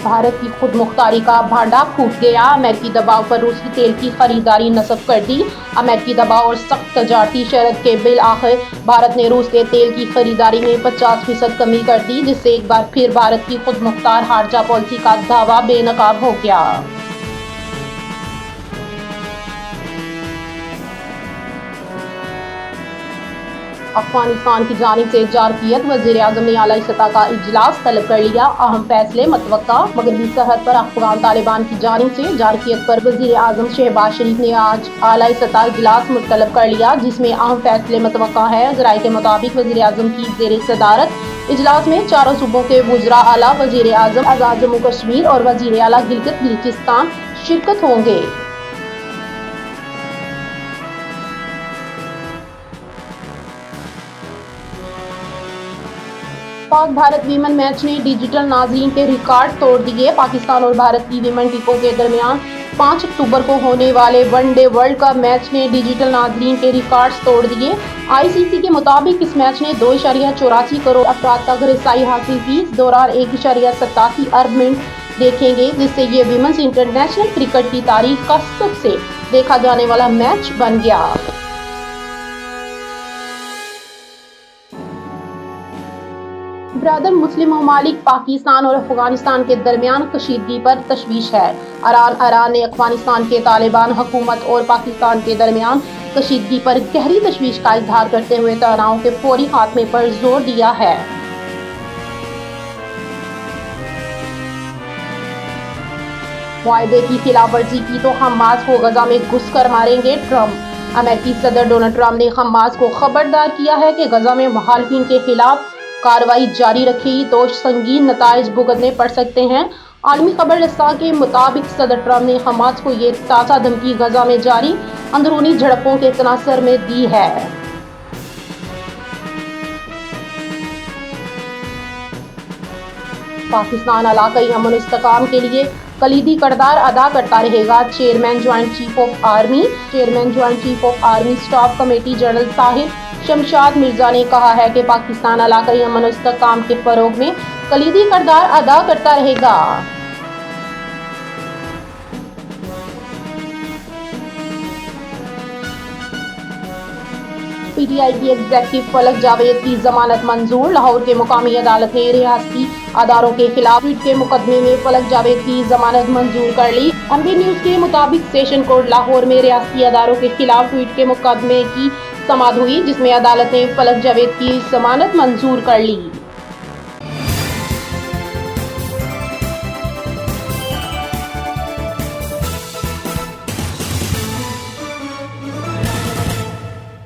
भारत की खुद मुख्तारी का भांडा फूट गया। अमेरिकी दबाव पर रूसी तेल की खरीदारी नस्ब कर दी। अमेरिकी दबाव और सख्त तजारती शरत के बिल आखिर भारत ने रूस के तेल की खरीदारी में 50% कमी कर दी, जिससे एक बार फिर भारत की खुद मुख्तार खारजा पॉलिसी का दावा बेनकाब हो गया। अफगानिस्तान की जानिब से जारकियत वज़ीर-ए-आज़म ने आला सतह का इजलास तलब कर लिया। अहम फैसले मतवक्का। मगरबी सरहद पर अफगान तालिबान की जानिब से जारकियत पर वज़ीर-ए-आज़म शहबाज शरीफ ने आज आला सतह इजलास मुतलब कर लिया, जिसमें अहम फैसले मतवक्का है। ज़राए के मुताबिक वज़ीर-ए-आज़म की ज़ेरे सदारत इजलास में चारों सूबों के वुज़रा आला, वज़ीर-ए-आज़म, आज़ाद जम्मू कश्मीर और वज़ीर आला गिलगित बल्तिस्तान शिरकत होंगे। पाक भारत वीमेन मैच ने डिजिटल नाज़रीन के रिकॉर्ड तोड़ दिए। पाकिस्तान और भारत की वीमेन टीमों के दरमियान 5 अक्टूबर को होने वाले वनडे वर्ल्ड कप मैच ने डिजिटल नाज़रीन के रिकॉर्ड्स तोड़ दिए। आईसीसी के मुताबिक इस मैच ने 2.84 करोड़ अफराद तक रसाई हासिल की। इस दौरान 1.87 अरब मिनट देखेंगे, जिससे ये वीमेंस इंटरनेशनल क्रिकेट की तारीख का सबसे देखा जाने वाला मैच बन गया। ब्रदर मुस्लिम ममालिक पाकिस्तान और अफगानिस्तान के दरमियान कशीदगी पर तशवीश है। ईरान ने अफगानिस्तान के तालिबान हुकूमत और पाकिस्तान के दरमियान कशीदगी पर गहरी तशवीश का इजहार करते हुए तनाव के फौरी खात्मे पर जोर दिया है। मुआहदे की खिलाफवर्जी की तो हमास को गजा में घुसकर मारेंगे ट्रंप। अमेरिकी सदर डोनाल्ड ट्रंप ने हमास को खबरदार किया है कि गजा में मुखालिफिन के खिलाफ कार्रवाई जारी रखेगी तो संगीन नताइज भुगतने पड़ सकते हैं। आलमी खबर रसा के मुताबिक सदर ट्रंप ने हमास को ये ताज़ा धमकी गजा में जारी अंदरूनी झड़पों के तनासर में दी है। पाकिस्तान इलाकाई अमन इस्तेहकाम के लिए कलीदी किरदार अदा करता रहेगा। Chairman joint chief of army staff committee general Sahib Shamshad Mirza ने कहा है कि पाकिस्तान इलाकाई अमन इस्तेहकाम के फरोग में कलीदी किरदार अदा करता रहेगा। पीटीआई की एग्जेक्टिव फलक जावेद की जमानत मंजूर। लाहौर के मुकामी अदालत ने रियासती अदारों के खिलाफ ट्वीट के मुकदमे में फलक जावेद की जमानत मंजूर कर ली। एमबी न्यूज के मुताबिक सेशन कोर्ट लाहौर में रियासती अदारों के खिलाफ ट्वीट के मुकदमे की समाअत हुई, जिसमें अदालत ने फलक जावेद की जमानत मंजूर कर ली।